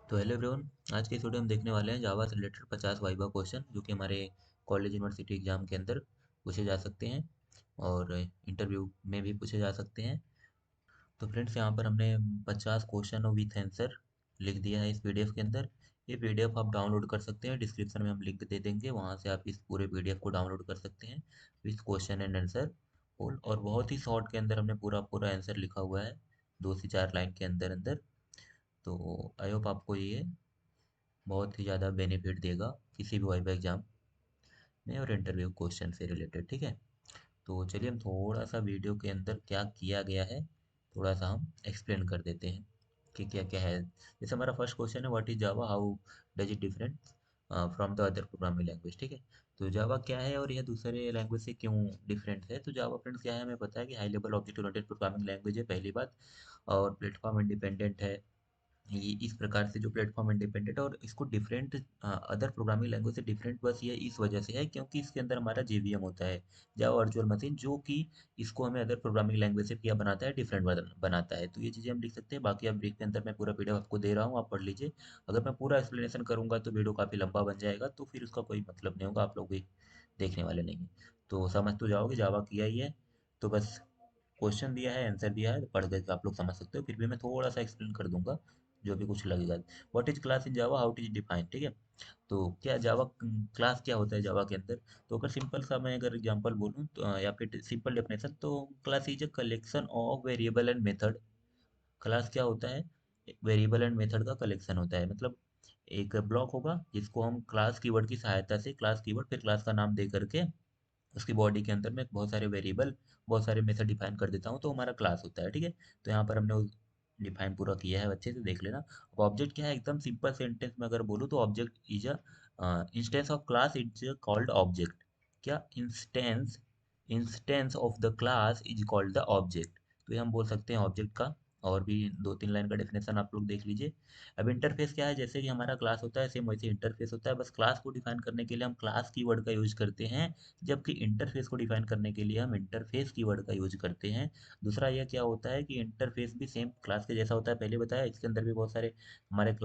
तो hello everyone. आज के इस वीडियो में देखने वाले हैं जावा से रिलेटेड 50 वाइवा क्वेश्चन जो कि हमारे कॉलेज यूनिवर्सिटी एग्जाम के अंदर पूछे जा सकते हैं और इंटरव्यू में भी पूछे जा सकते हैं। तो फ्रेंड्स, यहाँ पर हमने 50 क्वेश्चन और विथ आंसर लिख दिया है इस पीडीएफ के अंदर। ये पीडीएफ आप डाउनलोड कर सकते हैं, डिस्क्रिप्शन में हम लिंक दे देंगे, वहाँ से आप इस पूरे पीडीएफ को डाउनलोड कर सकते हैं विथ क्वेश्चन एंड आंसर। और बहुत ही शॉर्ट के अंदर हमने पूरा पूरा आंसर लिखा हुआ है, 2 से 4 लाइन के अंदर अंदर। तो आई होप आपको ये बहुत ही ज़्यादा बेनिफिट देगा किसी भी वाइवा एग्जाम में और इंटरव्यू क्वेश्चन से रिलेटेड। ठीक है, तो चलिए हम थोड़ा सा वीडियो के अंदर क्या किया गया है थोड़ा सा हम एक्सप्लेन कर देते हैं कि क्या क्या है। जैसे हमारा फर्स्ट क्वेश्चन है, what is Java, how does it different from the other programming language. ठीक है, तो जावा क्या है और यह दूसरे लैंग्वेज से क्यों डिफरेंट है। तो जावा फ्रेंड्स क्या है, हमें पता है कि high level object oriented programming language है, पहली बात। और प्लेटफॉर्म इंडिपेंडेंट है। ये इस प्रकार से जो प्लेटफॉर्म इंडिपेंडेंट और इसको डिफरेंट अदर प्रोग्रामिंग लैंग्वेज से डिफरेंट बस ये इस वजह से है क्योंकि इसके अंदर हमारा जेवीएम होता है, जावा वर्चुअल मशीन, जो कि इसको हमें अदर प्रोग्रामिंग लैंग्वेज से क्या बनाता है, डिफरेंट बनाता है। तो ये चीज़ें हम लिख सकते हैं। बाकी आप ब्रेक के अंदर मैं पूरा पीडीएफ आपको दे रहा हूँ, आप पढ़ लीजिए। अगर मैं पूरा एक्सप्लेनेशन करूंगा तो वीडियो काफ़ी लंबा बन जाएगा, तो फिर उसका कोई मतलब नहीं होगा, आप लोग भी देखने वाले नहीं हैं। तो समझ तो जाओगे, जावा किया ही है तो बस क्वेश्चन दिया है, आंसर दिया है, पढ़ करके आप लोग समझ सकते हो। फिर भी मैं थोड़ा सा एक्सप्लेन कर दूंगा जो भी कुछ लगेगा। What is class in Java, how it is defined. ठीक है, तो क्या जावा क्लास क्या होता है जावा के अंदर। तो अगर सिंपल सा मैं अगर एग्जांपल बोलूँ तो या फिर सिंपल डेफिनेशन, तो class is a collection of variable and method. Class क्या होता है, वेरिएबल एंड मेथड का कलेक्शन होता है। मतलब एक ब्लॉक होगा जिसको हम क्लास कीवर्ड की सहायता से, क्लास कीवर्ड फिर क्लास का नाम दे करके उसकी बॉडी के अंदर में बहुत सारे वेरिएबल, बहुत सारे मेथड डिफाइन कर देता हूँ, तो हमारा क्लास होता है। ठीक है, तो यहाँ पर हमने डिफाइन पूरा किया है, अच्छे से देख लेना। अब ऑब्जेक्ट क्या है, एकदम सिंपल सेंटेंस में अगर बोलूँ तो object is a instance of class is called object. क्या instance, instance of the class is called the object. तो ये हम बोल सकते हैं ऑब्जेक्ट का। और भी 2-3 लाइन का डेफिनेशन आप लोग देख लीजिए। अब इंटरफेस क्या है, जैसे कि हमारा क्लास होता है सेम वैसे इंटरफेस होता है, बस क्लास को डिफाइन करने के लिए हम क्लास कीवर्ड का यूज करते हैं, जबकि इंटरफेस को डिफाइन करने के लिए हम इंटरफेस कीवर्ड का यूज करते हैं। दूसरा यह क्या होता है कि इंटरफेस भी सेम क्लास के जैसा होता है, पहले बताया, इसके अंदर भी बहुत सारे हमारे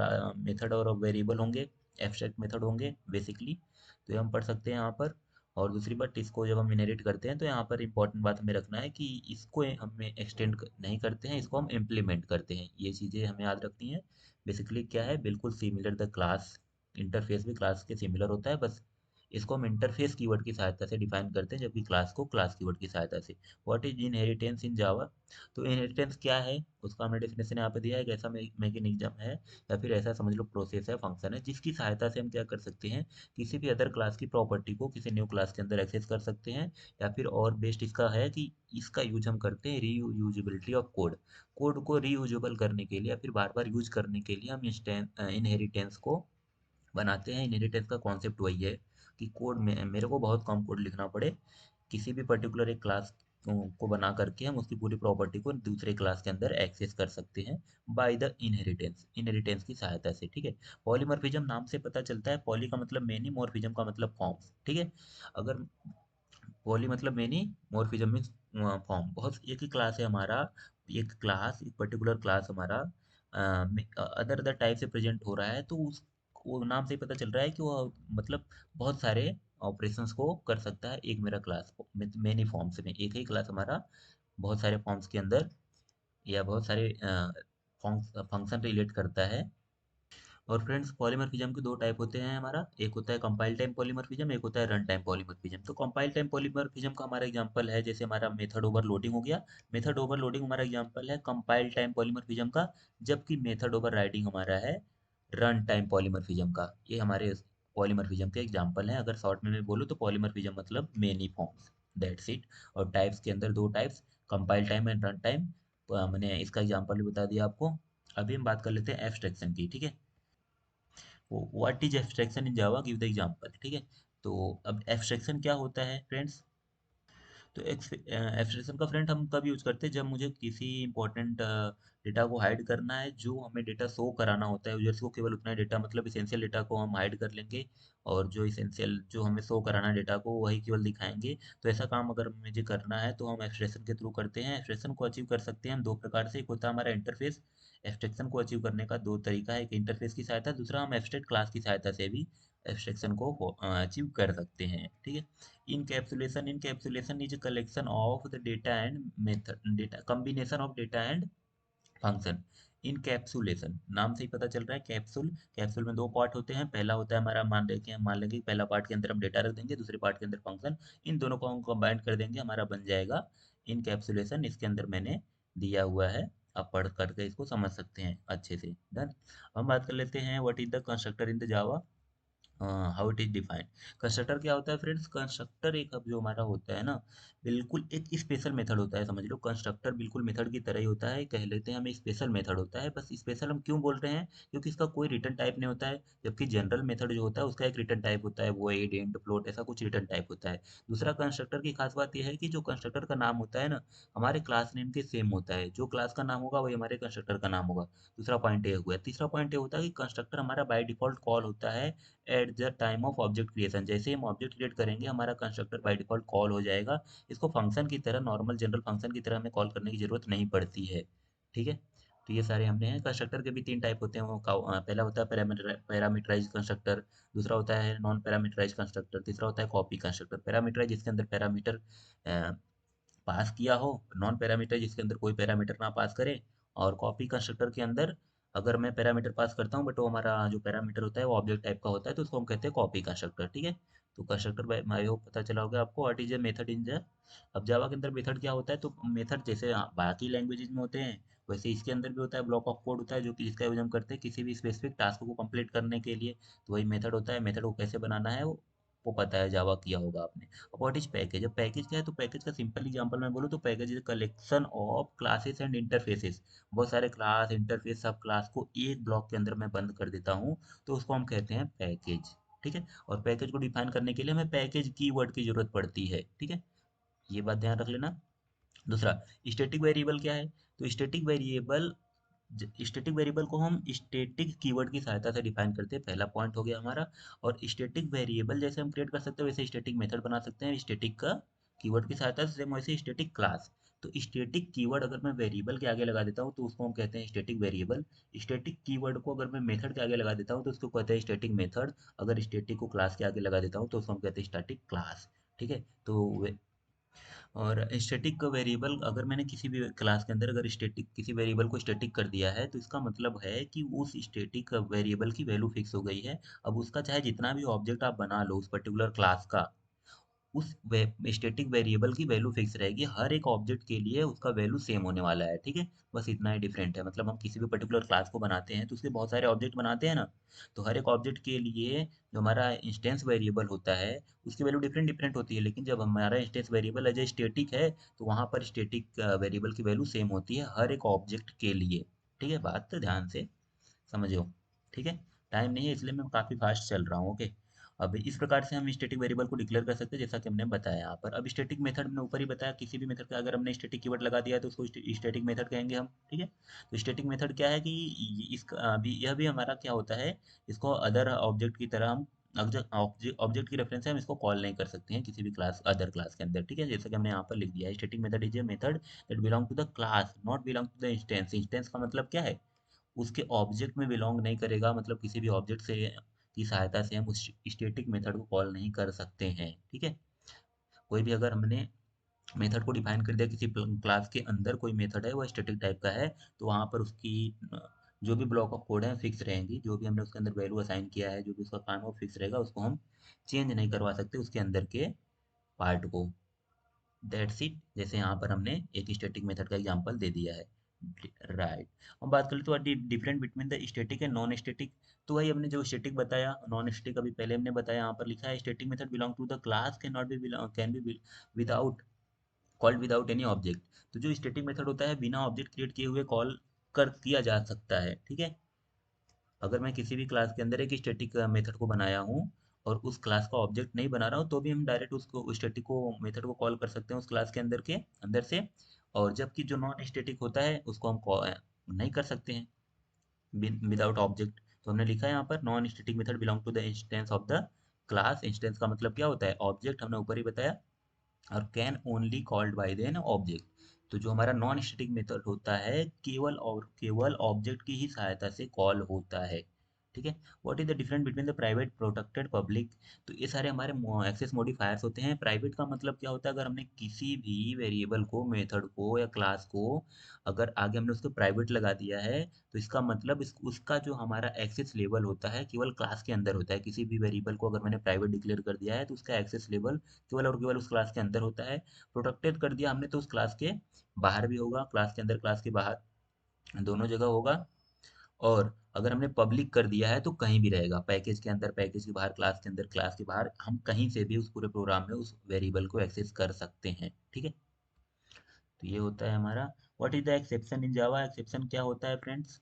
मेथड और वेरिएबल होंगे, एब्स्ट्रैक्ट मेथड होंगे बेसिकली। तो ये हम पढ़ सकते हैं यहाँ पर। और दूसरी बात, इसको जब हम इनहेरिट करते हैं तो यहाँ पर इंपॉर्टेंट बात हमें रखना है कि इसको हमें एक्सटेंड नहीं करते हैं, इसको हम इम्प्लीमेंट करते हैं। ये चीज़ें हमें याद रखनी है। बेसिकली क्या है, बिल्कुल सिमिलर द क्लास, इंटरफेस भी क्लास के सिमिलर होता है, बस इसको हम इंटरफेस कीवर्ड की सहायता से डिफाइन करते हैं, जबकि क्लास को क्लास कीवर्ड की सहायता से। What is inheritance in Java. तो इनहेरिटेंस क्या है उसका हमने डेफिनेशन यहाँ पे दिया है, एक ऐसा मैकेनिज्म है या फिर ऐसा समझ लो प्रोसेस है, फंक्शन है, जिसकी सहायता से हम क्या कर सकते हैं, किसी भी अदर क्लास की प्रॉपर्टी को किसी न्यू क्लास के अंदर एक्सेस कर सकते हैं। या फिर और बेस्ट इसका है कि इसका यूज हम करते हैं रीयूजेबिलिटी ऑफ कोड। कोड को रीयूजेबल करने के लिए या फिर बार बार यूज करने के लिए हम इनहेरिटेंस को बनाते हैं। इनहेरिटेंस का कॉन्सेप्ट वही है कि कोड में मेरे को बहुत कम कोड लिखना पड़े, किसी भी पर्टिकुलर एक क्लास को बना करके हम उसकी पूरी प्रॉपर्टी को दूसरे क्लास के अंदर एक्सेस कर सकते हैं बाय द इनहेरिटेंस, इनहेरिटेंस की सहायता से। ठीक है, पॉलीमॉर्फिज्म नाम से पता चलता है, पॉली का मतलब मेनी, मॉर्फिज्म का मतलब फॉर्म। ठीक है, अगर पॉली मतलब मेनी, मॉर्फिज्म मीन्स फॉर्म। बहुत एक ही क्लास है हमारा, एक क्लास, एक पर्टिकुलर क्लास हमारा अदर अदर टाइप से प्रेजेंट हो रहा है, तो उस वो नाम से ही पता चल रहा है कि वो मतलब बहुत सारे ऑपरेशंस को कर सकता है एक मेरा क्लास मेनी फॉर्म्स में। एक ही क्लास हमारा बहुत सारे फॉर्म्स के अंदर या बहुत सारे फंक्शन रिलेट करता है। और फ्रेंड्स, पॉलीमॉर्फिज्म के दो टाइप होते हैं हमारा, एक होता है कंपाइल टाइम पॉलीमॉर्फिज्म, एक होता है रन टाइम पॉलीमॉर्फिज्म। तो कंपाइल टाइम पॉलीमॉर्फिज्म का हमारा एग्जांपल है, जैसे हमारा मेथड ओवरलोडिंग हो गया। मेथड ओवरलोडिंग हमारा एग्जांपल है कंपाइल टाइम पॉलीमॉर्फिज्म का, जबकि मेथड ओवरराइडिंग हमारा है रन टाइम पॉलीमॉर्फिज्म का। ये हमारे पॉलीमॉर्फिज्म के एग्जांपल हैं। अगर शॉर्ट में मैं बोलूँ तो पॉलीमॉर्फिज्म मतलब मेनी फॉर्म्स, दैट्स इट। और टाइप्स के अंदर दो types, compile time and run time. मैंने इसका एग्जांपल भी बता दिया आपको। अभी हम बात कर लेते हैं एब्स्ट्रैक्शन की। ठीक है, what is abstraction in Java, give the example. ठीक है, तो अब एब्स्ट्रैक्शन क्या होता है फ्रेंड्स। तो एक्सप्रेशन का फ्रेंड हम कब यूज करते हैं, जब मुझे किसी इंपॉर्टेंट डेटा को हाइड करना है, जो हमें डेटा शो कराना होता है यूजर्स को, केवल उतना डेटा, मतलब इसेंशियल डेटा को हम हाइड कर लेंगे, और जो इसेंशियल जो हमें शो कराना है डेटा को वही केवल दिखाएंगे। तो ऐसा काम अगर मुझे करना है तो हम एक्सप्रेशन के थ्रू करते हैं। एक्सप्रेशन को अचीव कर सकते हैं हम दो प्रकार से। एक होता है हमारा इंटरफेस। एब्स्ट्रैक्शन को अचीव करने का दो तरीका है, एक इंटरफेस की सहायता, दूसरा हम एब्स्ट्रैक्ट क्लास की सहायता से भी एब्स्ट्रैक्शन को अचीव कर सकते हैं। ठीक है। Encapsulation is a collection of the data and data combination of data and function। Encapsulation नाम से ही पता चल रहा है, कैप्सूल, कैप्सूल में दो पार्ट होते हैं। पहला होता है हमारा, मान लेंगे पहला पार्ट के अंदर हम डेटा रख देंगे, दूसरे पार्ट के अंदर फंक्शन। इन दोनों को हम कंबाइन कर देंगे, हमारा बन जाएगा इनकैप्सुलेशन। इसके अंदर मैंने दिया हुआ है, आप पढ़ करके इसको समझ सकते हैं अच्छे से। डन। हम बात कर लेते हैं what is the constructor in the Java, how it is defined. Constructor क्या होता है फ्रेंड्स? कंस्ट्रक्टर एक, अब जो हमारा होता है ना, बिल्कुल एक स्पेशल मेथड होता है, समझ लो। कंस्ट्रक्टर बिल्कुल मेथड की तरह ही होता है, कह लेते हैं हम स्पेशल मेथड होता है। बस स्पेशल हम क्यों बोल रहे हैं? क्योंकि इसका कोई रिटर्न टाइप नहीं होता है, जबकि जनरल मेथड जो होता है उसका एक रिटर्न टाइप होता है, वॉइड, इंट, फ्लोट, ऐसा कुछ रिटर्न टाइप होता है। दूसरा, कंस्ट्रक्टर की खास बात यह है कि जो कंस्ट्रक्टर का नाम होता है ना, हमारे क्लास नेम के सेम होता है। जो क्लास का नाम होगा वही हमारे कंस्ट्रक्टर का नाम होगा। दूसरा पॉइंट ये हुआ। तीसरा पॉइंट ये होता है कि कंस्ट्रक्टर हमारा बाय डिफॉल्ट कॉल होता है at the time of object creation. जैसे हम ऑब्जेक्ट क्रिएट करेंगे, हमारा कंस्ट्रक्टर बाय डिफॉल्ट कॉल हो जाएगा। इसको फंक्शन की तरह, नॉर्मल जनरल फंक्शन की तरह हमें कॉल करने की जरूरत नहीं पड़ती है। ठीक है। तो ये सारे हमने हैं। कंस्ट्रक्टर के भी तीन टाइप होते हैं, पहला होता है पैरामीटराइज कंस्ट्रक्टर, दूसरा होता है नॉन पैरामीटराइज कंस्ट्रक्टर, तीसरा होता है कॉपी कंस्ट्रक्टर। पैरामीटराइज जिसके अंदर पैरामीटर पास किया हो, नॉन पैरामीटर जिसके अंदर कोई पैरामीटर ना पास करे, और कॉपी कंस्ट्रक्टर के अंदर अगर मैं पैरामीटर पास करता हूँ बट वो हमारा जो पैरामीटर होता है वो ऑब्जेक्ट टाइप का होता है, तो उसको हम कहते हैं कॉपी कंस्ट्रक्टर। ठीक है। तो कंस्ट्रक्टर आई होप पता चला होगा आपको what is a method in ज। अब जावा के अंदर मेथड क्या होता है? तो मेथड जैसे बाकी लैंग्वेजेस में होते हैं, वैसे इसके अंदर भी होता है। ब्लॉक ऑफ कोड होता है जो कि जिसका यूज हम करते हैं किसी भी स्पेसिफिक टास्क को कंप्लीट करने के लिए। तो वही मेथड होता है। मेथड को कैसे बनाना है वो पता है, जावा किया होगा आपने। What is package? अब पैकेज क्या है? तो पैकेज का सिंपल एग्जांपल मैं बोलूँ तो package is collection of classes and interfaces. बहुत सारे क्लास, इंटरफेस, सब क्लास को एक ब्लॉक के अंदर मैं बंद कर देता हूँ, तो उसको हम कहते हैं पैकेज। ठीक है। और पैकेज को डिफाइन करने के लिए हमें पैकेज कीवर्ड की जरूरत पड़ती है। ठीक है। ये बात ध्यान रख लेना। दूसरा, स्टैटिक वेरिएबल क्या है? तो स्टैटिक वेरिएबल को हम स्टैटिक कीवर्ड की सहायता से डिफाइन करते हैं, पहला पॉइंट हो गया हमारा। और स्टैटिक वेरिएबल जैसे हम क्रिएट कर सकते हैं वैसे स्टैटिक मेथड बना सकते हैं स्टैटिक का कीवर्ड की सहायता से, सेम वैसे स्टैटिक क्लास। तो स्टैटिक कीवर्ड अगर मैं वेरिएबल के आगे लगा देता हूँ तो उसको हम कहते हैं स्टैटिक वेरिएबल। स्टैटिक कीवर्ड को अगर मैं मेथड के आगे लगा देता हूँ तो उसको कहते हैं स्टैटिक मेथड। अगर स्टैटिक को क्लास के आगे लगा देता हूँ तो उसको हम कहते हैं स्टैटिक क्लास। ठीक है। तो और स्टैटिक वेरिएबल, अगर मैंने किसी भी क्लास के अंदर अगर स्टैटिक किसी वेरिएबल को स्टैटिक कर दिया है तो इसका मतलब है कि उस स्टैटिक वेरिएबल की वैल्यू फिक्स हो गई है। अब उसका चाहे जितना भी ऑब्जेक्ट आप बना लो उस पर्टिकुलर क्लास का, उस स्टैटिक वेरिएबल की वैल्यू फिक्स रहेगी। हर एक ऑब्जेक्ट के लिए उसका वैल्यू सेम होने वाला है। ठीक है। बस इतना ही डिफरेंट है। मतलब हम किसी भी पर्टिकुलर क्लास को बनाते हैं तो उसके बहुत सारे ऑब्जेक्ट बनाते हैं ना, तो हर एक ऑब्जेक्ट के लिए जो हमारा इंस्टेंस वेरिएबल होता है उसकी वैल्यू डिफरेंट डिफरेंट होती है। लेकिन जब हमारा instance variable as a static है तो वहाँ पर स्टेटिक वेरिएबल की वैल्यू सेम होती है हर एक ऑब्जेक्ट के लिए। ठीक है। बात तो ध्यान से समझो। ठीक है। टाइम नहीं है इसलिए मैं काफ़ी फास्ट चल रहा हूँ। ओके। अब इस प्रकार से हम स्टैटिक वेरिएबल को डिक्लेयर कर सकते हैं जैसा कि हमने बताया यहाँ पर। अब स्टैटिक मेथड में ऊपर ही बताया, किसी भी मेथड का अगर हमने स्टैटिक कीवर्ड लगा दिया तो उसको स्टैटिक मेथड कहेंगे हम। ठीक है। तो स्टैटिक मेथड क्या है कि इसका अभी यह भी हमारा क्या होता है, इसको अदर ऑब्जेक्ट की तरह हम ऑब्जेक्ट की रेफरेंस से हम इसको कॉल नहीं कर सकते हैं किसी भी क्लास, अदर क्लास के अंदर। ठीक है। जैसा कि हमने यहाँ पर लिख दिया है, static method is a method that belong to the class not belong to the instance. Instance का मतलब क्या है? उसके ऑब्जेक्ट में बिलोंग नहीं करेगा, मतलब किसी भी ऑब्जेक्ट से की सहायता से हम उस स्टैटिक मेथड को कॉल नहीं कर सकते हैं। ठीक है। कोई भी अगर हमने मेथड को डिफाइन कर दिया किसी क्लास के अंदर, कोई मेथड है वो स्टैटिक टाइप का है, तो वहाँ पर उसकी जो भी ब्लॉक ऑफ कोड है फिक्स रहेंगी। जो भी हमने उसके अंदर वैल्यू असाइन किया है, जो भी उसका काम है वो फिक्स रहेगा, उसको हम चेंज नहीं करवा सकते उसके अंदर के पार्ट को। That's it. जैसे यहाँ पर हमने एक स्टैटिक मेथड का एग्जांपल दे दिया है। राइट। हम बात करें तो different between the static and non static. तो वही हमने जो स्टैटिक बताया, नॉन स्टैटिक अभी पहले हमने बताया, यहाँ पर लिखा है static method belong to the class can not be can be without called without any object. तो जो स्टैटिक मेथड होता है बिना ऑब्जेक्ट क्रिएट किए हुए कॉल कर किया जा सकता है। ठीक है। अगर मैं किसी भी क्लास के अंदर एक स्टैटिक मेथड को बनाया हूँ और उस क्लास का ऑब्जेक्ट नहीं बना रहा हूँ तो भी हम डायरेक्ट उसको स्टैटिक को मेथड को कॉल कर सकते हैं उस क्लास के अंदर से। और जबकि जो नॉन स्टैटिक होता है उसको हम नहीं कर सकते हैं विदाउट ऑब्जेक्ट। तो हमने लिखा है यहाँ पर non static method belong to the instance of the class. Instance का मतलब क्या होता है, ऑब्जेक्ट, हमने ऊपर ही बताया। और can only called by then object. तो जो हमारा नॉन स्टैटिक मेथड होता है केवल और केवल ऑब्जेक्ट की ही सहायता से कॉल होता है। ठीक है। What is the difference between the private protected public. तो ये सारे हमारे एक्सेस मॉडिफायर्स होते हैं। प्राइवेट का मतलब क्या होता है, अगर हमने किसी भी वेरिएबल को, मेथड को या क्लास को अगर आगे हमने उसको प्राइवेट लगा दिया है तो इसका मतलब उसका जो हमारा एक्सेस लेवल होता है केवल क्लास के अंदर होता है। किसी भी वेरिएबल को अगर मैंने प्राइवेट डिक्लेयर कर दिया है तो उसका एक्सेस लेवल केवल और केवल उस क्लास के अंदर होता है। प्रोटेक्टेड कर दिया हमने तो उस क्लास के बाहर भी होगा, क्लास के अंदर क्लास के बाहर, दोनों जगह होगा। और अगर हमने पब्लिक कर दिया है तो कहीं भी रहेगा, पैकेज के अंदर, पैकेज के बाहर, क्लास के अंदर, क्लास के बाहर, हम कहीं से भी उस पूरे प्रोग्राम में उस वेरिएबल को एक्सेस कर सकते हैं। ठीक है। तो ये होता है हमारा what is the exception in Java. Exception क्या होता है फ्रेंड्स।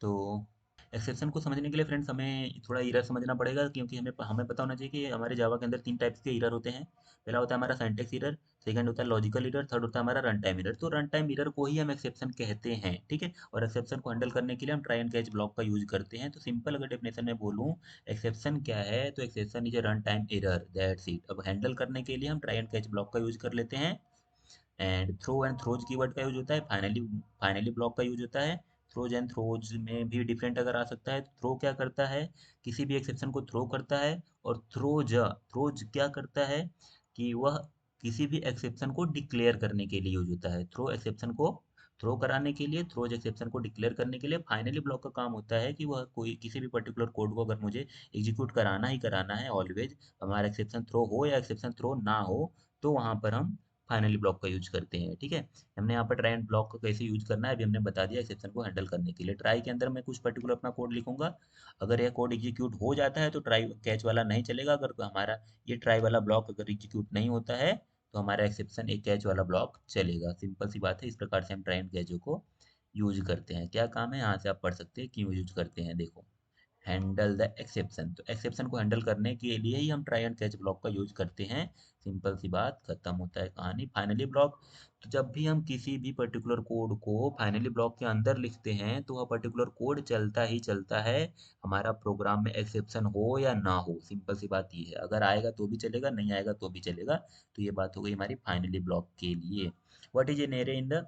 तो एक्सेप्शन को समझने के लिए फ्रेंड्स हमें थोड़ा ईरर समझना पड़ेगा, क्योंकि हमें हमें पता होना चाहिए कि हमारे जावा के अंदर तीन टाइप्स के ईरर होते हैं। पहला होता है हमारा सिंटैक्स ईरर, सेकंड होता है लॉजिकल ईरर, थर्ड होता है हमारा रन टाइम ईरर। तो रन टाइम ईरर को ही हम एक्सेप्शन कहते हैं। ठीक है। और एक्सेप्शन को हैंडल करने के लिए हम ट्राई एंड कैच ब्लॉक का यूज करते हैं। तो सिंपल अगर डेफिनेशन में बोलूँ एक्सेप्शन क्या है, तो exception is a run time error, that's it. अब हैंडल करने के लिए हम ट्राई एंड कैच ब्लॉक का यूज कर लेते हैं। And throw and throws keyword का यूज होता है। फाइनली फाइनली ब्लॉक का यूज होता है। थ्रोज एंड थ्रोज में भी डिफरेंट अगर आ सकता है। थ्रो क्या करता है, किसी भी एक्सेप्शन को थ्रो करता है। और थ्रोज क्या करता है कि वह किसी भी एक्सेप्शन को डिक्लेयर करने के लिए यूज होता है। थ्रो एक्सेप्शन को थ्रो कराने के लिए, थ्रोज एक्सेप्शन को डिक्लेयर करने के लिए। फाइनली ब्लॉक का काम होता है कि वह कोई किसी भी पर्टिकुलर कोड को अगर मुझे एग्जीक्यूट कराना ही कराना है ऑलवेज, हमारा एक्सेप्शन थ्रो हो या एक्सेप्शन थ्रो ना हो, तो वहां पर हम फाइनली ब्लॉक का यूज करते हैं। ठीक है। हमने यहाँ पर ट्राई एंड ब्लॉक का कैसे यूज करना है अभी हमने बता दिया एक्सेप्शन को हैंडल करने के लिए। ट्राई के अंदर मैं कुछ पर्टिकुलर अपना कोड लिखूंगा। अगर यह कोड एग्जीक्यूट हो जाता है तो ट्राई कैच वाला नहीं चलेगा। अगर हमारा ये ट्राई वाला ब्लॉक अगर एग्जीक्यूट नहीं होता है तो हमारा एक्सेप्शन एक कैच वाला ब्लॉक चलेगा। सिंपल सी बात है। इस प्रकार से हम ट्राई एंड कैचों को यूज करते हैं। क्या काम है, यहाँ से आप पढ़ सकते हैं क्यों यूज करते हैं। देखो, हैंडल द एक्सेप्शन, तो एक्सेप्शन को हैंडल करने के लिए ही हम ट्राई एंड कैच ब्लॉक का यूज करते हैं। सिंपल सी बात, खत्म होता है कहानी। फाइनली ब्लॉक, तो जब भी हम किसी भी पर्टिकुलर कोड को फाइनली ब्लॉक के अंदर लिखते हैं तो वह पर्टिकुलर कोड चलता ही चलता है, हमारा प्रोग्राम में एक्सेप्शन हो या ना हो। सिंपल सी बात ये है, अगर आएगा तो भी चलेगा, नहीं आएगा तो भी चलेगा। तो ये बात हो गई हमारी फाइनली ब्लॉक के लिए। What is an array in the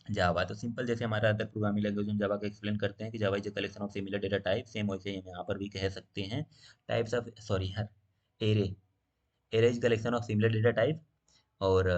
Java. तो सिंपल जैसे हमारा अदर प्रोग्रामिंग लैंग्वेज में जावा का एक्सप्लेन करते हैं कि Java is a collection of similar data type, same वैसे ही हम यहाँ पर भी कह सकते हैं। टाइप्स ऑफ, सॉरी यार, array, array is collection of similar data type. और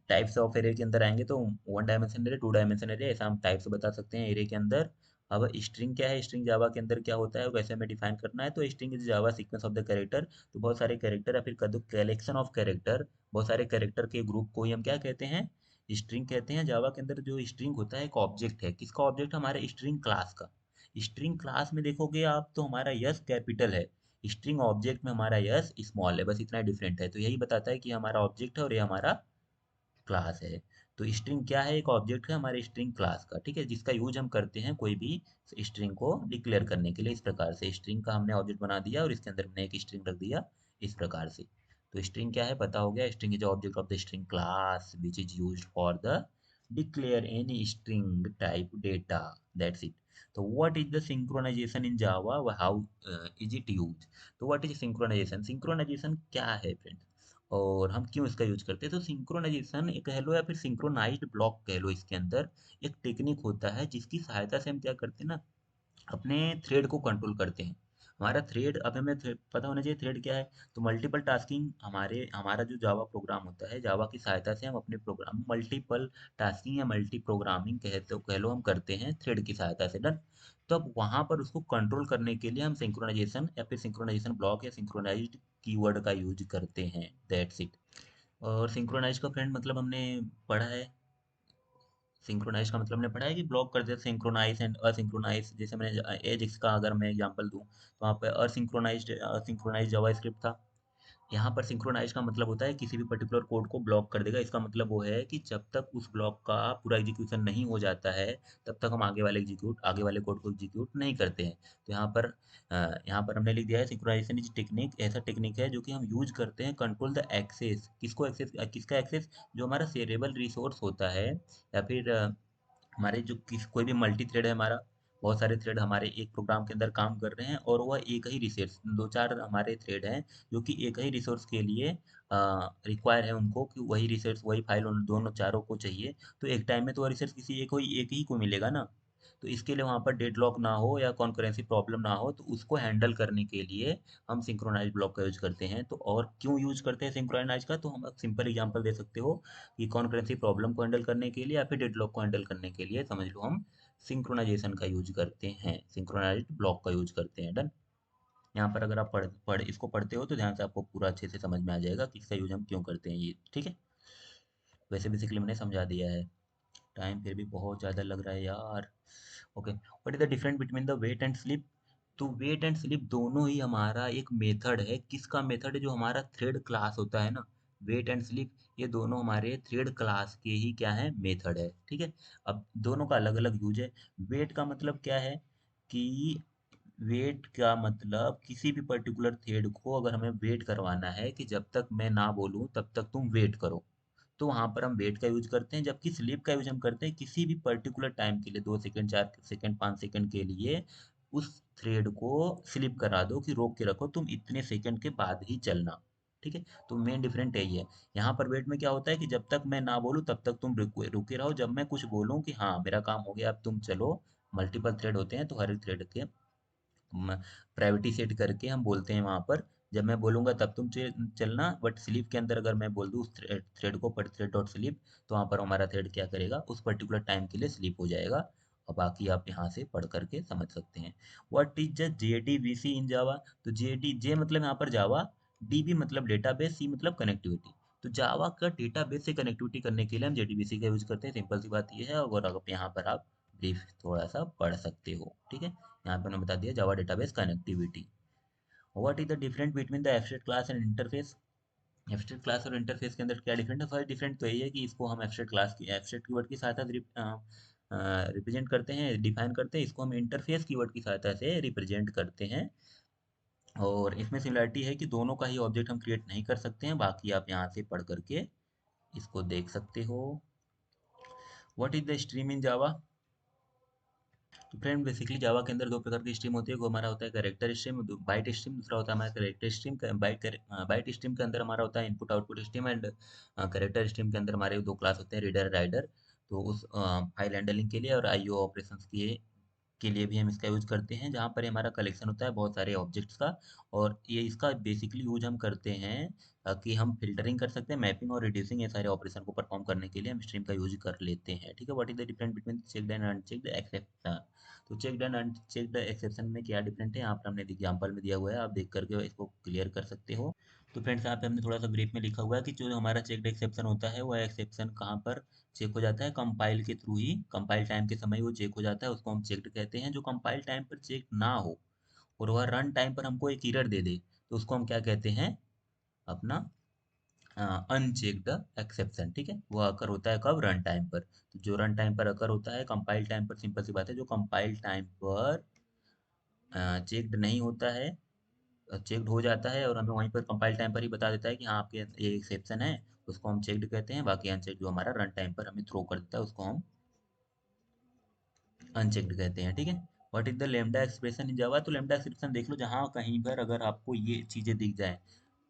टाइप्स ऑफ एरे के अंदर आएंगे तो one dimension array, two dimension array, ऐसा हम टाइप्स बता सकते हैं एरे के अंदर। अब स्ट्रिंग क्या है, स्ट्रिंग जावा के अंदर क्या होता है, वैसे हमें डिफाइन करना है। तो string is Java sequence of the character. तो बहुत सारे कैरेक्टर या फिर कलेक्शन ऑफ कैरेक्टर, बहुत सारे कैरेक्टर के ग्रुप को ही हम क्या कहते हैं, स्ट्रिंग कहते हैं। जावा के अंदर जो स्ट्रिंग होता है एक ऑब्जेक्ट है। किसका ऑब्जेक्ट, हमारे स्ट्रिंग क्लास का। स्ट्रिंग क्लास में देखोगे आप तो हमारा यस कैपिटल है, स्ट्रिंग ऑब्जेक्ट में हमारा यस स्मॉल है, बस इतना डिफरेंट है। तो यही बताता है कि हमारा ऑब्जेक्ट है और ये हमारा क्लास है। तो स्ट्रिंग क्या है, एक ऑब्जेक्ट है हमारे स्ट्रिंग क्लास का। ठीक है, जिसका यूज हम करते हैं कोई भी स्ट्रिंग को डिक्लेयर करने के लिए। इस प्रकार से स्ट्रिंग का हमने ऑब्जेक्ट बना दिया और इसके अंदर हमने एक स्ट्रिंग रख दिया, इस प्रकार से। तो स्ट्रिंग क्या है पता हो गया, string is object of the string class which is used for the declare any string type data, that's it. तो what is the synchronization in Java, how is it use. तो व्हाट इज सिंक्रोनाइजेशन, सिंक्रोनाइजेशन क्या है friend, और हम क्यों इसका use करते हैं। तो सिंक्रोनाइजेशन एक कह लो या फिर सिंक्रोनाइज्ड ब्लॉक कह लो, इसके अंदर एक टेक्निक होता है जिसकी सहायता से हम क्या करते हैं ना, अपने थ्रेड को कंट्रोल करते हैं। हमारा थ्रेड, अब हमें पता होना चाहिए थ्रेड क्या है। तो मल्टीपल टास्किंग, हमारा जो जावा प्रोग्राम होता है, जावा की सहायता से हम अपने प्रोग्राम मल्टीपल टास्किंग या मल्टी प्रोग्रामिंग कह लो हम करते हैं थ्रेड की सहायता से। डन। तो अब वहां पर उसको कंट्रोल करने के लिए हम सिंक्रोनाइजेशन या फिर सिंक्रोनाइजेशन ब्लॉक या सिंक्रोनाइज्ड कीवर्ड का यूज करते हैं, दैट्स इट। और सिंक्रोनाइज का फ्रेंड मतलब हमने पढ़ा है, सिंक्रोनाइज का मतलब हमने पढ़ा है कि ब्लॉक कर देते सिंक्रोनाइज एंड असिंक्रोनाइज। जैसे मैंने एजिक्स का अगर मैं एग्जांपल दूं तो वहाँ पे असिंक्रोनाइज जावा स्क्रिप्ट था। यहाँ पर सिंक्रोनाइज का मतलब होता है किसी भी पर्टिकुलर कोड को ब्लॉक कर देगा। इसका मतलब वो है कि जब तक उस ब्लॉक का पूरा एग्जीक्यूशन नहीं हो जाता है, तब तक हम आगे वाले कोड को एग्जीक्यूट नहीं करते हैं। तो यहाँ पर हमने लिख दिया है सिंक्रोनाइजेशन इज टेक्निक, ऐसा टेक्निक है जो कि हम यूज करते हैं कंट्रोल द एक्सेस। किसका एक्सेस? जो हमारा शेयरेबल रिसोर्स होता है, या फिर हमारे जो कोई भी मल्टी थ्रेड है हमारा, बहुत सारे थ्रेड हमारे एक प्रोग्राम के अंदर काम कर रहे हैं, और वह एक ही रिसोर्स, दो चार हमारे थ्रेड हैं जो कि एक ही रिसोर्स के लिए रिक्वायर है उनको, कि वही रिसोर्स वही फाइल उन दोनों चारों को चाहिए। तो एक टाइम में तो वह रिसोर्स किसी एक ही को मिलेगा ना। तो इसके लिए वहाँ पर डेडलॉक ना हो या कॉन्करेंसी प्रॉब्लम ना हो, तो उसको हैंडल करने के लिए हम सिंक्रोनाइज ब्लॉक का यूज करते हैं। तो और क्यों यूज करते हैं सिंक्रोनाइज का, तो हम सिंपल एग्जांपल दे सकते हो कि कॉन्करेंसी प्रॉब्लम को हैंडल करने के लिए या फिर डेडलॉक को हैंडल करने के लिए समझ लो हम सिंक्रोनाइजेशन का यूज करते हैं, सिंक्रोनाइज्ड ब्लॉक का यूज करते हैं। डन। यहाँ पर अगर आप इसको पढ़ते हो तो ध्यान से आपको पूरा अच्छे से समझ में आ जाएगा कि इसका यूज हम क्यों करते हैं, ये ठीक है। वैसे बेसिकली मैंने समझा दिया है। टाइम फिर भी बहुत ज़्यादा लग रहा है यार। Okay, what is the difference between the wait and sleep? तो वेट एंड स्लीप दोनों ही हमारा एक मेथड है। किसका मेथड है? जो हमारा थ्रेड क्लास होता है ना, वेट एंड स्लीप, ये दोनों हमारे थ्रेड क्लास के ही क्या है, मेथड है, ठीक है। अब दोनों का अलग अलग यूज है। वेट का मतलब क्या है कि वेट का मतलब किसी भी पर्टिकुलर थ्रेड को अगर हमें वेट करवाना है कि जब तक मैं ना बोलूं तब तक तुम वेट करो, तो वहां पर हम वेट का यूज करते हैं। जबकि स्लीप का यूज हम करते हैं किसी भी पर्टिकुलर टाइम के लिए, 2 सेकंड, 4 सेकंड, 5 सेकंड के लिए उस थ्रेड को स्लिप करा दो कि रोक के रखो, तुम इतने सेकंड के बाद ही चलना, ठीक है। तो मेन डिफरेंट यही है। यहाँ पर वेट में क्या होता है कि जब तक मैं ना बोलूँ तब तक तुम रुके रहो, जब मैं कुछ बोलूँ कि हाँ मेरा काम हो गया अब तुम चलो, मल्टीपल थ्रेड होते हैं तो हर एक थ्रेड के प्रायोरिटी सेट करके हम बोलते हैं वहाँ पर, जब मैं बोलूँगा तब तुम चलना। बट स्लीप के अंदर अगर मैं बोल दूँ उस थ्रेड को पर थ्रेड डॉट स्लीप, तो वहाँ पर हमारा थ्रेड क्या करेगा, उस पर्टिकुलर टाइम के लिए स्लीप हो जाएगा। और बाकी आप यहाँ से पढ़ करके समझ सकते हैं। What is the JDBC in Java? तो जे मतलब यहाँ पर जावा, DB मतलब डेटाबेस, सी मतलब कनेक्टिविटी। तो जावा का डेटाबेस से कनेक्टिविटी करने के लिए हम JDBC का यूज करते हैं। सिंपल सी बात ये है, और अब यहाँ पर आप ब्रीफ थोड़ा सा पढ़ सकते हो, ठीक है। यहाँ पे मैंने बता दिया जावा database connectivity. What is the difference between the abstract class and interface? Abstract class और इंटरफेस के अंदर क्या डिफरेंट है? फर्स्ट डिफरेंट तो यही है कि इसको हम एब्स्ट्रैक्ट कीवर्ड की सहायता से रिप्रेजेंट करते हैं, डिफाइन करते हैं। इसको हम इंटरफेस कीवर्ड की सहायता से रिप्रेजेंट करते हैं। और इसमें सिमिलरिटी है कि दोनों का ही ऑब्जेक्ट हम क्रिएट नहीं कर सकते हैं। बाकी आप यहाँ से पढ़ करके इसको देख सकते हो। What is the stream in Java? तो फ्रेंड बेसिकली जावा के अंदर दो प्रकार की स्ट्रीम होती है। वो हमारा होता है कैरेक्टर स्ट्रीम, बाइट स्ट्रीम, दूसरा होता है हमारा कैरेक्टर स्ट्रीम। बाइट स्ट्रीम के अंदर हमारा होता है input output stream, and character stream के अंदर हमारे दो क्लास होते हैं, रीडर राइडर। तो उस फाइल हैंडलिंग के लिए और IO ऑपरेशंस के लिए भी हम इसका यूज करते हैं, जहाँ पर हमारा कलेक्शन होता है बहुत सारे ऑब्जेक्ट्स का। और ये इसका बेसिकली यूज हम करते हैं कि हम फिल्टरिंग कर सकते हैं, मैपिंग और रिड्यूसिंग, ये सारे ऑपरेशन को परफॉर्म करने के लिए हम स्ट्रीम का यूज कर लेते हैं, ठीक है। What is the difference between checked and unchecked exception? तो चेक्ड एंड अनचेक्ड एक्सेप्शन में क्या डिफरेंट है, यहाँ पर हमने एग्जाम्पल में दिया हुआ है, आप देख करके इसको क्लियर कर सकते हो। तो फ्रेंड्स यहाँ पे हमने थोड़ा सा ब्रीफ में लिखा हुआ है कि जो हमारा चेक्ड एक्सेप्शन होता है, वह एक्सेप्शन कहाँ पर चेक हो जाता है, कंपाइल के थ्रू ही, कंपाइल टाइम के समय वो चेक हो जाता है, उसको हम चेक्ड कहते हैं। जो कंपाइल टाइम पर चेक ना हो और वह रन टाइम पर हमको एक एरर दे दे, तो उसको हम क्या कहते हैं, अपना अनचेक्ड एक्सेप्शन, ठीक है। वो अकर होता है कब, रन टाइम पर। तो जो रन टाइम पर अकर होता है, कंपाइल टाइम पर सिंपल सी बात है, जो कंपाइल टाइम पर चेक्ड नहीं होता है, चेक्ड हो जाता है और हमें वहीं पर कंपाइल टाइम पर ही बता देता है कि हाँ आपके ये एक्सेप्शन है, उसको हम चेक्ड कहते हैं। बाकी अनचेक्ड जो हमारा रन टाइम पर हमें थ्रो कर देता है, उसको हम अनचेक्ड कहते हैं, ठीक है। What is the lambda expression in Java? तो लेमडा एक्सप्रेशन देख लो, जहाँ कहीं पर अगर आपको ये चीजें दिख जाए,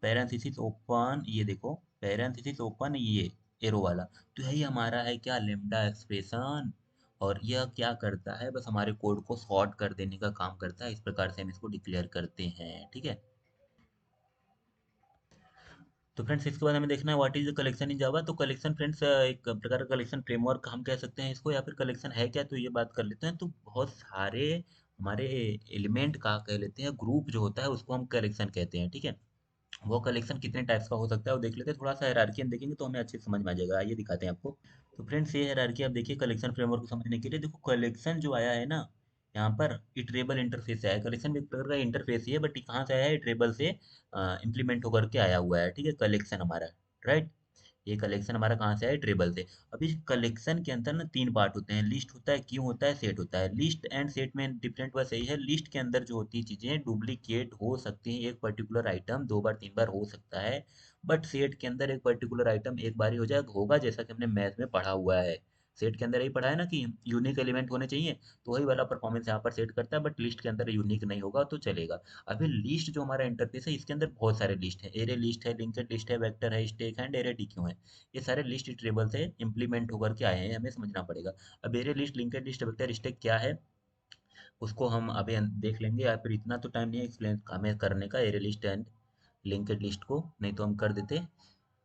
पैरेंथेसिस ओपन, ये देखो पैरेंथेसिस ओपन, ये एरो वाला, तो यही हमारा है क्या, लेमडा एक्सप्रेशन। और यह क्या करता है, बस हमारे कोड को सॉर्ट कर देने का काम करता है। इस प्रकार से हम इसको डिक्लेयर करते हैं, ठीक है। तो फ्रेंड्स इसके बाद हमें देखना है what is the collection in Java. तो कलेक्शन फ्रेंड्स एक प्रकार का कलेक्शन फ्रेमवर्क हम कह सकते हैं इसको, या फिर कलेक्शन है क्या, तो ये बात कर लेते हैं। तो बहुत सारे हमारे एलिमेंट का कह लेते हैं, ग्रुप जो होता है उसको हम कलेक्शन कहते हैं, ठीक है। वो कलेक्शन कितने टाइप्स का हो सकता है वो देख लेते हैं। थोड़ा सा हायरार्की हम देखेंगे तो हमें अच्छे से समझ में आ जाएगा। आइए दिखाते हैं आपको। तो फ्रेंड्स ये हायरार्की आप देखिए कलेक्शन फ्रेमवर्क को समझने के लिए। देखो कलेक्शन जो आया है ना, यहाँ पर इटरेबल इंटरफेस से आया, कलेक्शन वेक्टर का इंटरफेस ही है, बट कहाँ से आया है, इटरेबल से इम्प्लीमेंट होकर के आया हुआ है, ठीक है, कलेक्शन हमारा, राइट। ये कलेक्शन हमारा कहाँ से आया, ट्रेबल से। अभी कलेक्शन के अंदर ना तीन पार्ट होते हैं, लिस्ट होता है, क्यू होता है, सेट होता है। लिस्ट एंड सेट में डिफरेंट बस यही है, लिस्ट के अंदर जो होती है चीजें डुप्लीकेट हो सकती हैं, एक पर्टिकुलर आइटम दो बार तीन बार हो सकता है, बट सेट के अंदर एक पर्टिकुलर आइटम एक बार ही हो जाएगा, होगा, जैसा कि हमने मैथ में पढ़ा हुआ है। सेट के अंदर यही पढ़ा है ना कि यूनिक एलिमेंट होने चाहिए, तो वही वाला परफॉर्मेंस यहाँ पर सेट करता है, बट लिस्ट के अंदर यूनिक नहीं होगा तो चलेगा। अभी लिस्ट जो हमारा इंटरफेस है, इसके अंदर बहुत सारे लिस्ट है, एरे लिस्ट है, लिंक्ड लिस्ट है, वेक्टर है, स्टैक है, एरे डीक्यू है। ये सारे लिस्ट टेबल से इंप्लीमेंट होकर के आए हैं, हमें समझना पड़ेगा। अब array list, linked list, vector stack क्या है, उसको हम अभी देख लेंगे, या फिर इतना तो टाइम नहीं है एक्सप्लेन हमें करने का array list and linked list को, नहीं तो हम कर देते।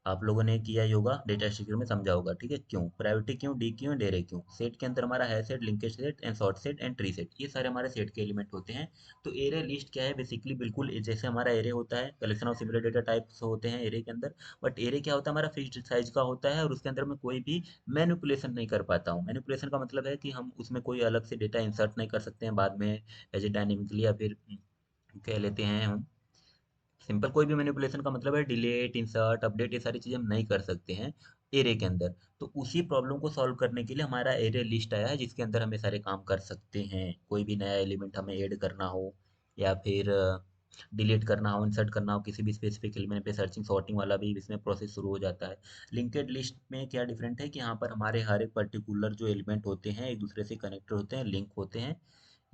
आप लोगों ने किया ही होगा, डेटा स्ट्रक्चर में समझा होगा, ठीक है। क्यों प्रायोरिटी, क्यों डी, क्यों एंड एरे, क्यों सेट के अंदर हमारा है set, linkage set and sort set and tree set, ये सारे हमारे सेट के एलिमेंट होते हैं। तो एरे लिस्ट क्या है, बेसिकली बिल्कुल जैसे हमारा एरे होता है, collection of similar data types होते हैं एरे के अंदर, बट एरे क्या होता है, हमारा फिक्स्ड साइज का होता है, और उसके अंदर मैं कोई भी मैनिपुलेशन नहीं कर पाता हूँ। मैनिपुलेशन का मतलब है कि हम उसमें कोई अलग से डेटा इंसर्ट नहीं कर सकते हैं बाद में एज ए डायनेमिकली, या फिर कह लेते हैं हम सिंपल, कोई भी मैनिपुलेशन का मतलब है डिलीट, इंसर्ट, अपडेट, ये सारी चीज़ें हम नहीं कर सकते हैं एरे के अंदर। तो उसी प्रॉब्लम को सॉल्व करने के लिए हमारा एरे लिस्ट आया है, जिसके अंदर हमें सारे काम कर सकते हैं। कोई भी नया एलिमेंट हमें ऐड करना हो, या फिर डिलीट करना हो, इंसर्ट करना हो, किसी भी स्पेसिफिक एलिमेंट पे सर्चिंग सॉर्टिंग वाला भी इसमें प्रोसेस शुरू हो जाता है। लिंकेड लिस्ट में क्या डिफरेंट है कि यहाँ पर हमारे हर एक पर्टिकुलर जो एलिमेंट होते हैं एक दूसरे से कनेक्टेड होते हैं, लिंक होते हैं,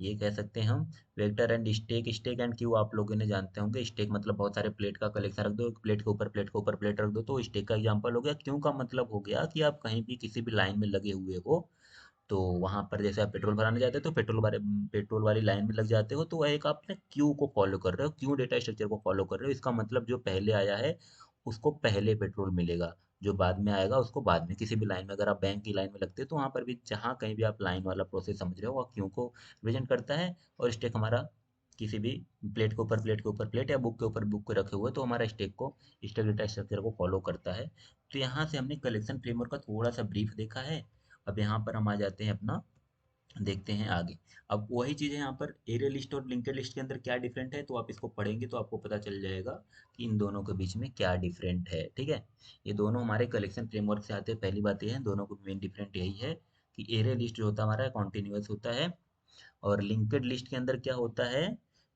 ये कह सकते हैं हम। Vector and stack, stack and queue आप लोगों ने जानते होंगे, स्टेक मतलब बहुत सारे प्लेट का कलेक्शन रख दो, एक प्लेट के ऊपर प्लेट के ऊपर प्लेट रख दो, तो स्टेक का एग्जांपल हो गया। क्यू का मतलब हो गया कि आप कहीं भी किसी भी लाइन में लगे हुए हो, तो वहां पर जैसे आप पेट्रोल भराने जाते हो तो पेट्रोल वाली लाइन में लग जाते हो, तो वह एक आपने क्यू को फॉलो कर रहे हो, क्यू डेटा स्ट्रक्चर को फॉलो कर रहे हो। इसका मतलब जो पहले आया है उसको पहले पेट्रोल मिलेगा, जो बाद में आएगा उसको बाद में। किसी भी लाइन में अगर आप बैंक की लाइन में लगते हो तो वहां पर भी जहाँ कहीं भी आप लाइन वाला प्रोसेस समझ रहे हो, वह क्यू को रिप्रेजेंट करता है। और स्टेक हमारा किसी भी प्लेट के ऊपर प्लेट के ऊपर प्लेट, या बुक के ऊपर बुक को रखे हुए, तो हमारा स्टेक को, स्टेक डेटा स्ट्रक्चर को फॉलो करता है। तो यहाँ से हमने कलेक्शन फ्रेमवर्क का थोड़ा सा ब्रीफ देखा है। अब यहाँ पर हम आ जाते हैं अपना, देखते हैं आगे। अब वही चीज़ है यहाँ पर, एरे लिस्ट और लिंक्ड लिस्ट के अंदर क्या डिफरेंट है, तो आप इसको पढ़ेंगे तो आपको पता चल जाएगा कि इन दोनों के बीच में क्या डिफरेंट है, ठीक है। ये दोनों हमारे कलेक्शन फ्रेमवर्क से आते हैं, पहली बात ये है, दोनों को मेन डिफरेंट यही है कि एरे लिस्ट जो होता है हमारा कॉन्टिन्यूअस होता है, और लिंक्ड लिस्ट के अंदर क्या होता है,